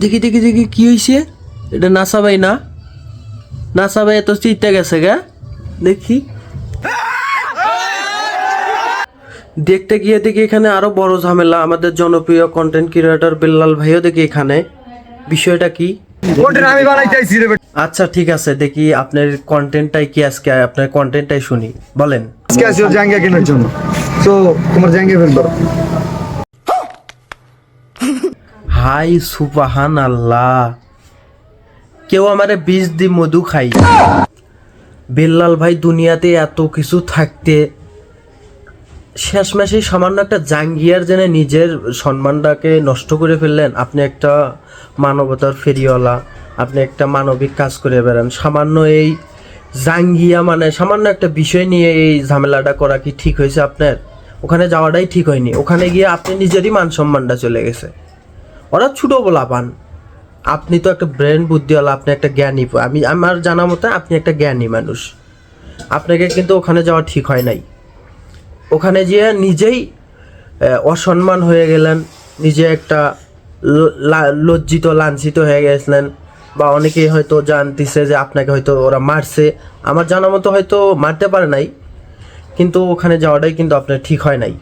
দেখি দেখি দেখি কি হয়েছে, এটা নাসা ভাই না? নাসা ভাই এত চিন্তা গেছে গা, দেখি দেখতে গিয়ে দেখি এখানে আরো বড় ঝামেলা। আমাদের জনপ্রিয় কন্টেন্ট ক্রিয়েটর বেল্লাল ভাইও দেখি এখানে, বিষয়টা কি? আমি বানাইতেছি রে আচ্ছা ঠিক আছে, দেখি আপনার কন্টেন্টটাই কি, আজকে আপনার কন্টেন্টটাই শুনি, বলেন। আজকে আসিও জাঙ্গিয়া কেনার জন্য, তো তোমার জাঙ্গিয়া ফেলবো। হাই সুবহান আল্লাহ, কেউ আমারে বীজ দি মধু খাই। বেল্লাল ভাই দুনিয়াতে এত কিছু থাকতে শেষমেশে সামান্য একটা জাঙ্গিয়ার জেনে নিজের সম্মানটাকে নষ্ট করে ফেললেন। আপনি একটা মানবতার ফেরিওয়ালা, আপনি একটা মানবিক কাজ করে বেড়ান, সামান্য এই জাঙ্গিয়া মানে সামান্য একটা বিষয় নিয়ে এই ঝামেলাটা করা কি ঠিক হয়েছে আপনার? ওখানে যাওয়াটাই ঠিক হয়নি, ওখানে গিয়ে আপনি নিজেরই মান সম্মানটা চলে গেছে। ওরা ছোটো বলা পান, আপনি তো একটা ব্রেন বুদ্ধিওয়ালা, আপনি একটা জ্ঞানী, আমার জানা মতে আপনি একটা জ্ঞানী মানুষ, আপনাকে কিন্তু ওখানে যাওয়া ঠিক হয় নাই। ওখানে যেয়ে নিজেই অসম্মান হয়ে গেলেন, নিজে একটা লজ্জিত লাঞ্ছিত হয়ে গেছিলেন, বা অনেকেই হয়তো জানতেছে যে আপনাকে হয়তো ওরা মারছে। আমার জানা মতো হয়তো মারতে পারে নাই, কিন্তু ওখানে যাওয়াটাই কিন্তু আপনার ঠিক হয় নাই।